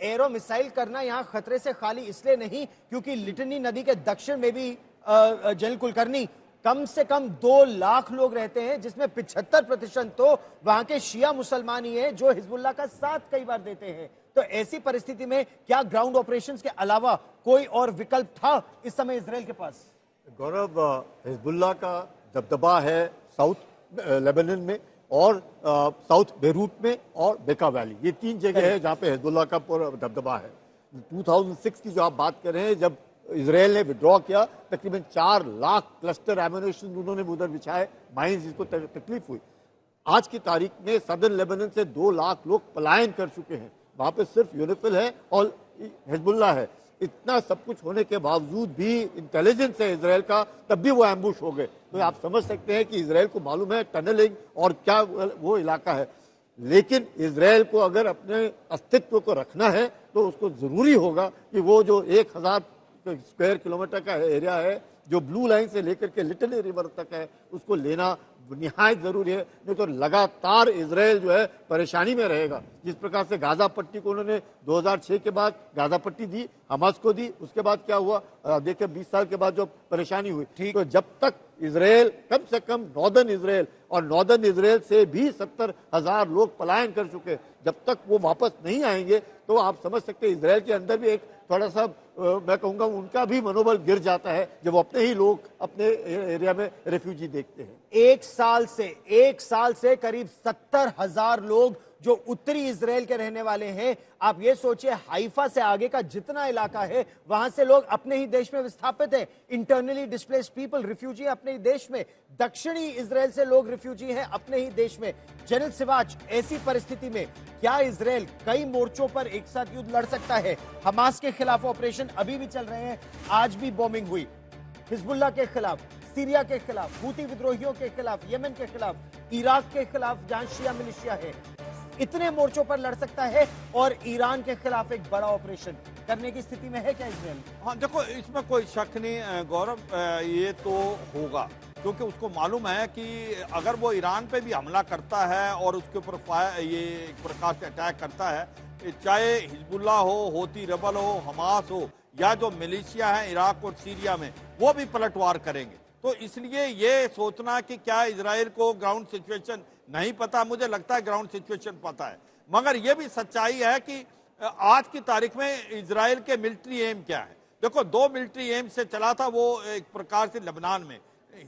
Arrow missile करना यहां खतरे से खाली इसलिए नहीं क्योंकि लिटनी नदी के दक्षिण में भी जनरल कुलकर्णी कम से कम 2 लाख लोग रहते हैं, जिसमें 75% तो वहां के शिया मुसलमान ही हैं जो हिजबुल्लाह का साथ कई बार देते हैं। तो ऐसी परिस्थिति में क्या ग्राउंड ऑपरेशंस के अलावा कोई और विकल्प था इस समय इजराइल के पास? गौरव, हिजबुल्लाह का दबदबा है साउथ लेबनान में और साउथ बेरूत में और बेका वैली, ये 3 जगह है जहां पे हिजबुल्लाह का पूरा दबदबा है। 2006 की जो आप बात कर रहे हैं, जब इजराइल ने विड्रॉ किया, तकरीबन 4 लाख क्लस्टर एम्यूनेशन उन्होंने उधर बिछाए, माइंस, जिसको तकलीफ हुई। आज की तारीख में सदर्न लेबनान से 2 लाख लोग पलायन कर चुके हैं। वहां पे सिर्फ यूनिफिल है और हिजबुल्लाह है। इतना सब कुछ होने के बावजूद भी इंटेलिजेंस है इजराइल का, तब भी वो एम्बुश हो गए। तो आप समझ सकते हैं कि इजराइल को मालूम है टनलिंग और क्या वो इलाका है। लेकिन इजराइल को अगर अपने अस्तित्व को रखना है तो उसको जरूरी होगा कि वो जो 1000 स्क्वायर किलोमीटर का एरिया है जो ब्लू लाइन से लेकर के लिटल रिवर तक है, उसको लेना निहायत जरूरी है। नहीं तो लगातार इजराइल जो है परेशानी में रहेगा। जिस प्रकार से गाजा पट्टी को उन्होंने 2006 के बाद गाजा पट्टी दी, हमास को दी, उसके बाद क्या हुआ देखिए 20 साल के बाद जो परेशानी हुई। तो जब तक इजराइल, कम से कम नॉर्दर्न इजराइल, और नॉर्दर्न इजराइल से भी 70,000 लोग पलायन कर चुके, जब तक वो वापस नहीं आएंगे तो आप समझ सकते हैं इजराइल के अंदर भी एक थोड़ा सा मैं कहूंगा उनका भी मनोबल गिर जाता है जब वो अपने ही लोग अपने एरिया में रेफ्यूजी देखते हैं। एक साल से करीब 70,000 लोग जो उत्तरी इजराइल के रहने वाले हैं। आप ये सोचिए, हाइफा से आगे का जितना इलाका है वहां से लोग अपने ही देश में विस्थापित हैं। इंटरनली डिस्प्लेस्ड पीपल, रिफ्यूजी अपने ही देश में। दक्षिणी इजराइल से लोग रिफ्यूजी हैं अपने ही देश में। जनरल सिवाच, ऐसी परिस्थिति में क्या इजराइल कई मोर्चों पर एक साथ युद्ध लड़ सकता है? हमास के खिलाफ ऑपरेशन अभी भी चल रहे हैं, आज भी बॉम्बिंग हुई। हिजबुल्लाह के खिलाफ, सीरिया के खिलाफ, हूती विद्रोहियों के खिलाफ, यमन के खिलाफ, इराक के खिलाफ जहां शिया मिलिशिया है, इतने मोर्चों पर लड़ सकता है। और ईरान के खिलाफ एक बड़ा ऑपरेशन करने की स्थिति में है क्या इजराइल? हाँ देखो, इसमें कोई शक नहीं गौरव, ये तो होगा क्योंकि उसको मालूम है कि अगर वो ईरान पे भी हमला करता है और उसके ऊपर ये एक प्रकार से अटैक करता है, चाहे हिजबुल्लाह हो, होती रेबल हो, हमास हो, या जो मिलिशिया है इराक और सीरिया में, वो भी पलटवार करेंगे। तो इसलिए ये सोचना कि क्या इजराइल को ग्राउंड सिचुएशन नहीं पता, मुझे लगता है ग्राउंड सिचुएशन पता है। मगर यह भी सच्चाई है कि आज की तारीख में इजराइल के मिलिट्री एम क्या है। देखो, 2 मिलिट्री एम से चला था वो एक प्रकार से लेबनान में।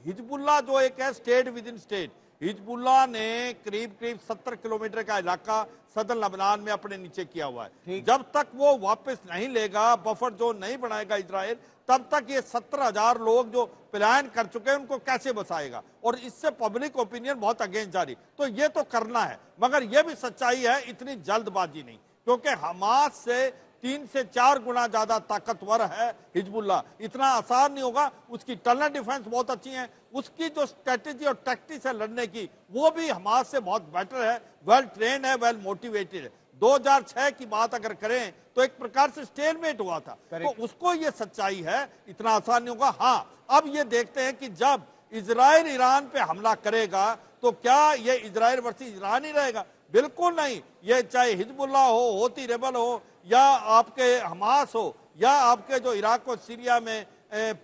हिजबुल्लाह जो एक है state with in state, Hezbollah ने करीब 70 किलोमीटर का इलाका सदर लेबनान में अपने नीचे किया हुआ है। जब तक वो वापस नहीं लेगा, बफर जोन नहीं बनाएगा इजराइल, तब तक ये 70,000 लोग जो पलायन कर चुके हैं उनको कैसे बचाएगा? और इससे पब्लिक ओपिनियन बहुत अगेंस्ट जा रही। तो ये तो करना है, मगर ये भी सच्चाई है इतनी जल्दबाजी नहीं, क्योंकि हमास से 3 से 4 गुना ज्यादा ताकतवर है हिजबुल्लाह। इतना आसान नहीं होगा। उसकी टनल डिफेंस बहुत अच्छी है, उसकी जो स्ट्रेटेजी और टैक्टिक्स है लड़ने की, वो भी हमास से बहुत बेटर है, वेल ट्रेन है, वेल मोटिवेटेड है। 2006 की बात अगर करें तो एक प्रकार से स्टेलमेट हुआ था, तो उसको ये सच्चाई है, इतना आसान नहीं होगा। हाँ, अब ये देखते हैं कि जब इजराइल ईरान पे हमला करेगा तो क्या ये इजराइल वर्सेस ईरान ही रहेगा? बिल्कुल नहीं। ये चाहे हिजबुल्लाह हो, होती रेबल हो, या आपके हमास हो, या आपके जो इराक और सीरिया में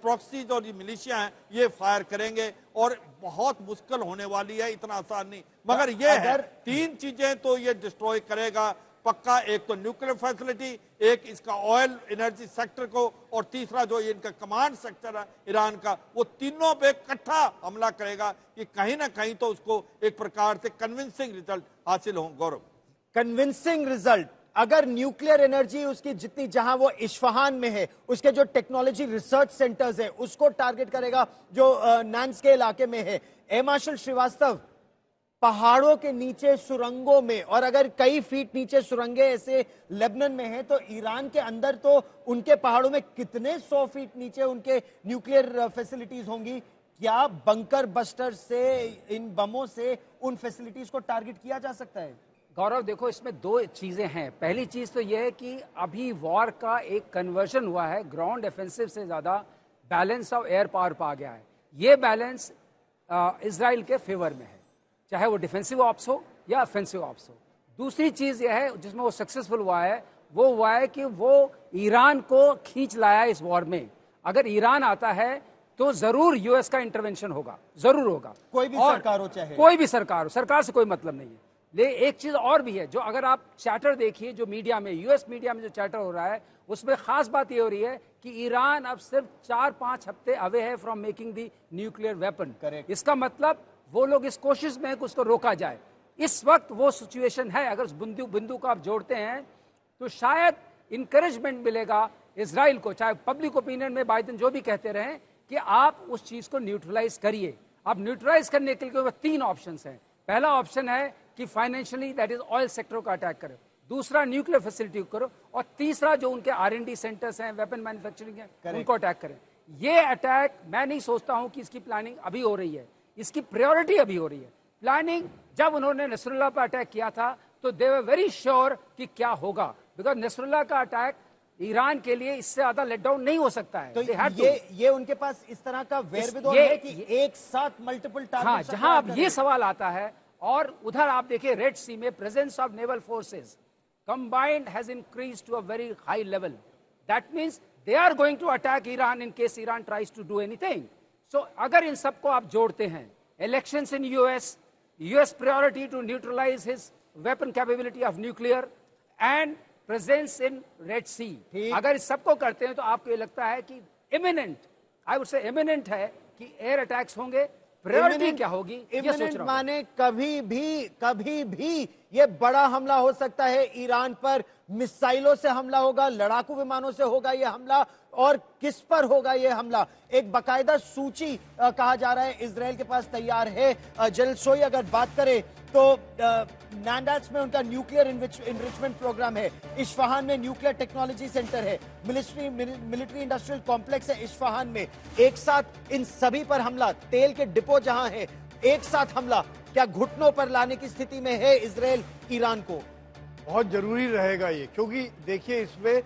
प्रॉक्सीज और मिलिशिया हैं, ये फायर करेंगे और बहुत मुश्किल होने वाली है, इतना आसान नहीं। मगर ये है 3 चीजें तो ये डिस्ट्रॉय करेगा पक्का। एक तो न्यूक्लियर फैसिलिटी, एक इसका ऑयल एनर्जी सेक्टर को, और तीसरा जो इनका कमांड सेक्टर है ईरान का, वो तीनों पे इकट्ठा हमला करेगा कि कहीं ना कहीं तो उसको एक प्रकार से कन्विंसिंग रिजल्ट हासिल हो। गौरव, कन्विंसिंग रिजल्ट, अगर न्यूक्लियर एनर्जी उसकी जितनी, जहां वो इस्फहान में है, उसके जो टेक्नोलॉजी रिसर्च सेंटर्स है उसको टारगेट करेगा जो नान्स के इलाके में है। एयर मार्शल श्रीवास्तव, पहाड़ों के नीचे सुरंगों में, और अगर कई फीट नीचे सुरंगें ऐसे लेबनान में हैं, तो ईरान के अंदर तो उनके पहाड़ों में कितने 100 फीट नीचे उनके न्यूक्लियर फैसिलिटीज होंगी? क्या बंकर बस्टर से, इन बमों से उन फैसिलिटीज को टारगेट किया जा सकता है? गौरव, देखो, इसमें 2 चीजें हैं। पहली चीज तो यह है कि अभी वॉर का एक कन्वर्जन हुआ है, ग्राउंड डिफेंसिव से ज्यादा बैलेंस ऑफ एयर पावर पा गया है। ये बैलेंस इजराइल के फेवर में है, चाहे वो डिफेंसिव ऑप्स हो या ऑफेंसिव ऑप्स हो। दूसरी चीज यह है जिसमें वो सक्सेसफुल हुआ है, वो हुआ है कि वो ईरान को खींच लाया इस वॉर में। अगर ईरान आता है तो जरूर यूएस का इंटरवेंशन होगा, जरूर होगा। कोई भी और सरकार हो चाहे, कोई भी सरकार हो, सरकार से कोई मतलब नहीं है। ले एक चीज और भी है, जो अगर आप चैटर देखिए जो मीडिया में, यूएस मीडिया में जो चैटर हो रहा है, उसमें खास बात ये हो रही है कि ईरान अब सिर्फ 4-5 हफ्ते अवे है from making the nuclear weapon. Correct. इसका मतलब वो लोग इस कोशिश में है कि उसको रोका जाए। इस वक्त वो सिचुएशन है। अगर उस बिंदु को आप जोड़ते हैं तो शायद इंकरेजमेंट मिलेगा इजराइल को, चाहे पब्लिक ओपिनियन में बाइडेन जो भी कहते रहे कि आप उस चीज को न्यूट्रलाइज करिए। अब न्यूट्रलाइज करने के लिए 3 ऑप्शंस हैं। पहला ऑप्शन है कि financially, that is oil sector को अटैक करो, दूसरा न्यूक्लियर फैसिलिटी को करो, और तीसरा जो उनके R&D सेंटर्स हैं, वेपन मैन्युफैक्चरिंग है, उनको अटैक करें। ये अटैक मैं नहीं सोचता हूं कि इसकी प्लानिंग अभी हो रही है, इसकी प्रायोरिटी अभी हो रही है। प्लानिंग जब उन्होंने नसरुल्लाह पर अटैक किया था तो दे वर वेरी श्योर कि क्या होगा, बिकॉज नसरुल्लाह का अटैक ईरान के लिए इससे ज्यादा लेट डाउन नहीं हो सकता है। तो They had to. ये उनके पास इस तरह का वेरविदोर ये- है कि एक साथ मल्टीपल हाँ, टारगेट जहां अब ये सवाल आता है, और उधर आप देखिए रेड सी में presence of naval forces combined has increased to a very high level. That means they are going to attack Iran in case Iran tries to do anything. So अगर इन सबको आप जोड़ते हैं, elections in US priority to neutralize his weapon capability of nuclear and presence in Red Sea, अगर इस सबको करते हैं तो आपको ये लगता है कि imminent, I would say imminent है कि एयर अटैक्स होंगे। प्रायोरिटी क्या होगी ये सोच इमिनेंट रहा हूं। माने कभी भी ये बड़ा हमला हो सकता है ईरान पर। मिसाइलों से हमला होगा, लड़ाकू विमानों से होगा ये हमला, और किस पर होगा ये हमला, एक बकायदा सूची कहा जा रहा है इजराइल के पास तैयार है। जनरल शोई अगर बात करें तो नांडास में उनका न्यूक्लियर इनरिचमेंट प्रोग्राम है, इस्फहान में न्यूक्लियर टेक्नोलॉजी सेंटर है, मिलिट्री इंडस्ट्रियल कॉम्प्लेक्स है इस्फहान में। एक साथ इन सभी पर हमला, तेल के डिपो जहां है, एक साथ हमला क्या घुटनों पर लाने की स्थिति में है इजराइल ईरान को? बहुत जरूरी रहेगा ये, क्योंकि देखिए इसमें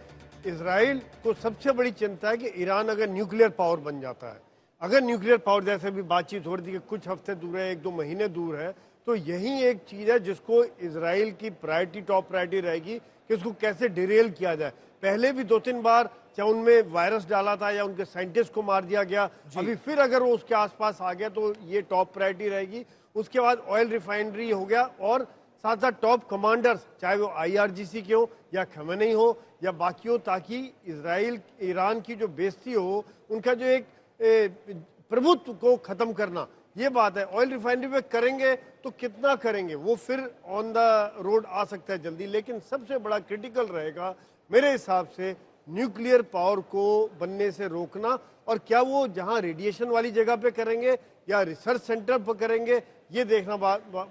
इजराइल को सबसे बड़ी चिंता है कि ईरान अगर न्यूक्लियर पावर बन जाता है, अगर न्यूक्लियर पावर, जैसे भी बातचीत हो रही थी कि कुछ हफ्ते दूर है, 1-2 महीने दूर है, तो यही एक चीज है जिसको इजराइल की प्रायोरिटी, टॉप प्रायोरिटी रहेगी कि उसको कैसे डिरेल किया जाए। पहले भी 2-3 बार चाहे उनमें वायरस डाला था या उनके साइंटिस्ट को मार दिया गया, अभी फिर अगर वो उसके आसपास आ गया तो ये टॉप प्रायोरिटी रहेगी। उसके बाद ऑयल रिफाइनरी हो गया, और साथ साथ टॉप कमांडर्स, चाहे वो IRGC के हो या खमेनी हो या बाकी हो, ताकि इजराइल ईरान की जो बेइज्जती हो, उनका जो एक प्रभुत्व को खत्म करना, ये बात है। ऑयल रिफाइनरी पे करेंगे तो कितना करेंगे, वो फिर ऑन द रोड आ सकता है जल्दी, लेकिन सबसे बड़ा क्रिटिकल रहेगा मेरे हिसाब से न्यूक्लियर पावर को बनने से रोकना। और क्या वो जहां रेडिएशन वाली जगह पे करेंगे या रिसर्च सेंटर पर करेंगे, ये देखना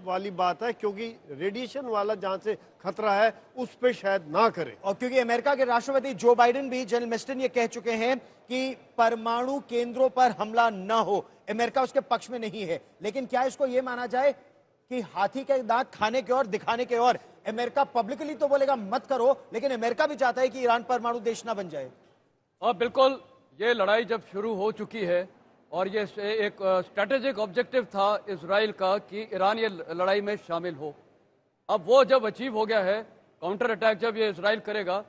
वाली बात है, क्योंकि रेडिएशन वाला जहां से खतरा है उस पे शायद ना करें। और क्योंकि अमेरिका के राष्ट्रपति जो बाइडेन भी, जनरल मिस्टन ये कह चुके हैं कि परमाणु केंद्रों पर हमला न हो, अमेरिका उसके पक्ष में नहीं है। लेकिन क्या इसको यह माना जाए कि हाथी के दांत खाने के और दिखाने के और? अमेरिका पब्लिकली तो बोलेगा मत करो, लेकिन अमेरिका भी चाहता है कि ईरान परमाणु देश ना बन जाए। बिल्कुल, ये लड़ाई जब शुरू हो चुकी है और ये एक स्ट्रेटेजिक ऑब्जेक्टिव था इजराइल का कि ईरान ये लड़ाई में शामिल हो। अब वो जब अचीव हो गया है, काउंटर अटैक जब ये इजराइल करेगा,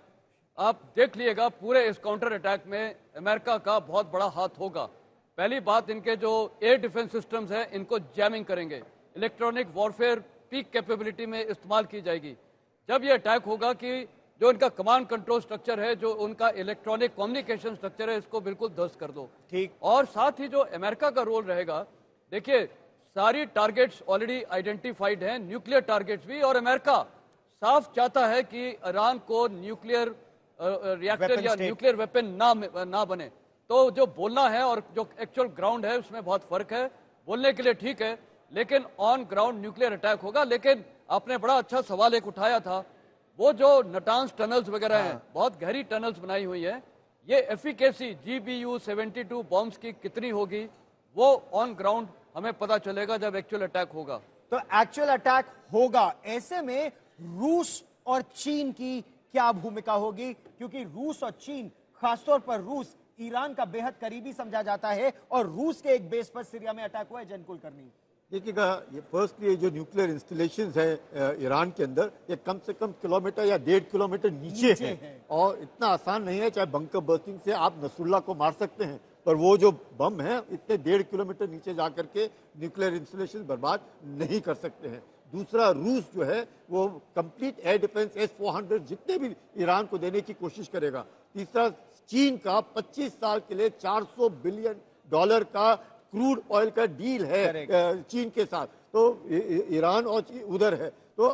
आप देख लीजिएगा पूरे इस काउंटर अटैक में अमेरिका का बहुत बड़ा हाथ होगा। पहली बात, इनके जो एयर डिफेंस सिस्टम्स हैं इनको जैमिंग करेंगे, इलेक्ट्रॉनिक वॉरफेयर पीक कैपेबिलिटी में इस्तेमाल की जाएगी। जब ये अटैक होगा कि जो इनका कमांड कंट्रोल स्ट्रक्चर है, जो उनका इलेक्ट्रॉनिक कम्युनिकेशन स्ट्रक्चर है, इसको बिल्कुल ध्वस्त कर दो। ठीक। और साथ ही जो अमेरिका का रोल रहेगा, देखिए सारी टारगेट्स ऑलरेडी आइडेंटिफाइड हैं, न्यूक्लियर टारगेट्स भी, और अमेरिका साफ चाहता है कि ईरान को न्यूक्लियर रिएक्टर या न्यूक्लियर वेपन ना बने। तो जो बोलना है और जो एक्चुअल ग्राउंड है उसमें बहुत फर्क है। बोलने के लिए ठीक है, लेकिन ऑन ग्राउंड न्यूक्लियर अटैक होगा। लेकिन आपने बड़ा अच्छा सवाल एक उठाया था, वो जो नटांस टनल्स वगैरह हैं, बहुत गहरी टनल्स बनाई हुई है, ये एफिकेसी GBU-72 बॉम्ब्स की कितनी होगी वो ऑन ग्राउंड हमें पता चलेगा जब एक्चुअल अटैक होगा। तो एक्चुअल अटैक होगा, ऐसे में रूस और चीन की क्या भूमिका होगी? क्योंकि रूस और चीन, खासतौर पर रूस, ईरान का बेहद करीबी समझा जाता है, और रूस के एक बेस पर सीरिया में अटैक हुआ है। जनकुल करनी देखिएगा, ये फर्स्टली ये जो न्यूक्लियर इंस्टॉलेशन है ईरान के अंदर, ये कम से कम किलोमीटर या 1.5 किलोमीटर नीचे है और इतना आसान नहीं है। चाहे बंकर बर्स्टिंग से आप नसरुल्ला को मार सकते हैं, पर वो जो बम है इतने 1.5 किलोमीटर नीचे जाकर के न्यूक्लियर इंस्टॉलेशन बर्बाद नहीं कर सकते हैं। दूसरा, रूस जो है वो कंप्लीट एयर डिफेंस S-400 जितने भी ईरान को देने की कोशिश करेगा। तीसरा, चीन का 25 साल के लिए $400 बिलियन का क्रूड ऑयल का डील है चीन के साथ, तो ईरान और उधर है। तो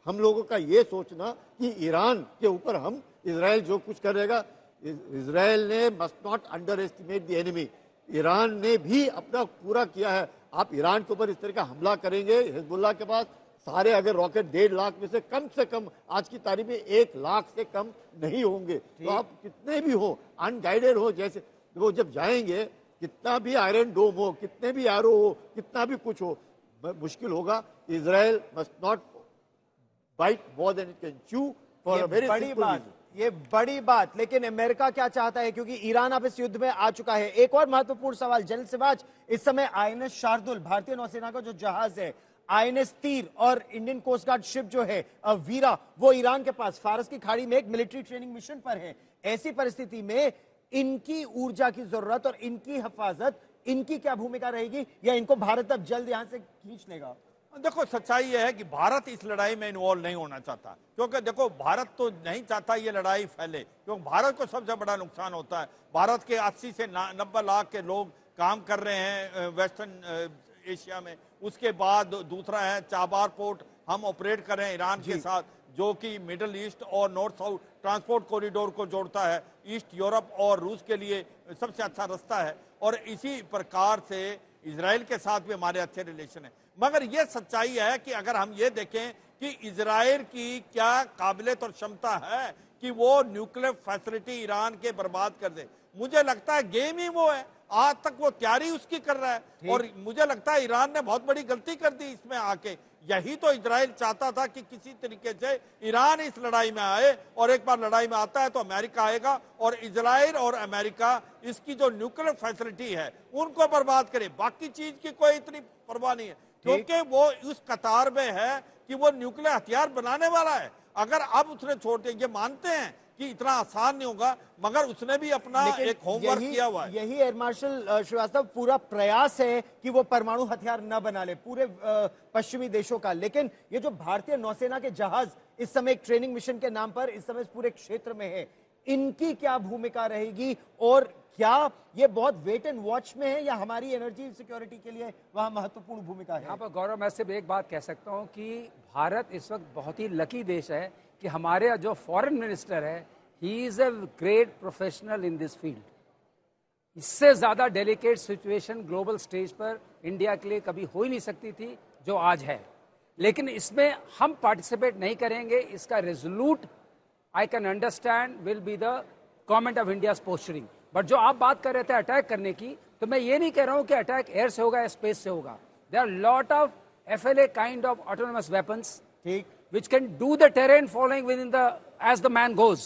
हम लोगों का ये सोचना कि ईरान के ऊपर हम इजराइल जो कुछ करेगा, इजराइल ने must not under estimate the enemy. Iran ने भी अपना पूरा किया है। आप ईरान के ऊपर इस तरह का हमला करेंगे, हिजबुल्लाह के पास सारे अगर रॉकेट 1.5 लाख में से कम आज की तारीख में 1 लाख से कम नहीं होंगे। तो आप कितने भी हो, अनगाइडेड हो, जैसे वो जब जाएंगे, कितना भी आयरन डोम हो, कितने भी एरो हो, कितना भी कुछ हो, मुश्किल होगा। Israel must not bite more than it can chew for a very बड़ी सिंपल बात, रीजन। ये बड़ी बात। लेकिन अमेरिका क्या चाहता है, क्योंकि ईरान अब इस युद्ध में आ चुका है। एक और महत्वपूर्ण सवाल जनरल सिराज, इस समय आईएनएस शार्दुल, भारतीय नौसेना का जो जहाज है, आईएनएस तीर और इंडियन कोस्ट गार्ड शिप जो है वीरा, वो ईरान के पास फारस की खाड़ी में एक मिलिट्री ट्रेनिंग मिशन पर है। ऐसी परिस्थिति में इनकी ऊर्जा की जरूरत और इनकी हिफाजत, इनकी क्या भूमिका रहेगी, या इनको भारत अब जल्द यहां से खींच लेगा? देखो, सच्चाई यह है कि भारत इस लड़ाई में इन्वॉल्व नहीं होना चाहता, क्योंकि देखो भारत तो नहीं चाहता ये लड़ाई फैले, क्योंकि भारत को सबसे बड़ा नुकसान होता है। भारत के 80 से 90 लाख के लोग काम कर रहे हैं वेस्टर्न एशिया में। उसके बाद दूसरा है चाबार पोर्ट, हम ऑपरेट कर रहे हैं ईरान के साथ, जो कि मिडल ईस्ट और नॉर्थ साउथ ट्रांसपोर्ट कॉरिडोर को जोड़ता है। ईस्ट यूरोप और रूस के लिए सबसे अच्छा रास्ता है, और इसी प्रकार से इजराइल के साथ भी हमारे अच्छे रिलेशन है। मगर यह सच्चाई है कि अगर हम ये देखें कि इजराइल की क्या काबिलियत और क्षमता है कि वो न्यूक्लियर फैसिलिटी ईरान के बर्बाद कर दे, मुझे लगता है गेम ही वो है। आज तक वो तैयारी उसकी कर रहा है, और मुझे लगता है ईरान ने बहुत बड़ी गलती कर दी इसमें आके। यही तो इजराइल चाहता था कि किसी तरीके से ईरान इस लड़ाई में आए, और एक बार लड़ाई में आता है तो अमेरिका आएगा, और इजराइल और अमेरिका इसकी जो न्यूक्लियर फैसिलिटी है उनको बर्बाद करे। बाकी चीज की कोई इतनी परवाह नहीं है, क्योंकि वो उस कतार में है कि वो न्यूक्लियर हथियार बनाने वाला है। अगर अब उसने छोड़ दिया, ये मानते हैं कि इतना आसान नहीं होगा, मगर उसने भी अपना एक होमवर्क किया हुआ है। यही एयर मार्शल श्रीवास्तव पूरा प्रयास है कि वो परमाणु हथियार न बना ले पूरे पश्चिमी देशों का। लेकिन ये जो भारतीय नौसेना के जहाज इस समय एक ट्रेनिंग मिशन के नाम पर इस समय पूरे क्षेत्र में है, इनकी क्या भूमिका रहेगी, और क्या ये बहुत वेट एंड वॉच में है, या हमारी एनर्जी सिक्योरिटी के लिए वहां महत्वपूर्ण भूमिका है? यहाँ पर गौरव, मैं सिर्फ एक बात कह सकता हूँ कि भारत इस वक्त बहुत ही लकी देश है कि हमारे जो फॉरेन मिनिस्टर है, he is a great professional in this field. इससे ज्यादा डेलिकेट सिचुएशन ग्लोबल स्टेज पर इंडिया के लिए कभी हो ही नहीं सकती थी जो आज है। लेकिन इसमें हम पार्टिसिपेट नहीं करेंगे, इसका resolute I can understand will be the government of India posturing. But जो आप बात कर रहे थे अटैक करने की, तो मैं ये नहीं कह रहा हूं कि अटैक एयर से होगा या स्पेस से होगा। There are lot of FLA kind of autonomous weapons, ठीक, which can do the terrain following within the as the man goes.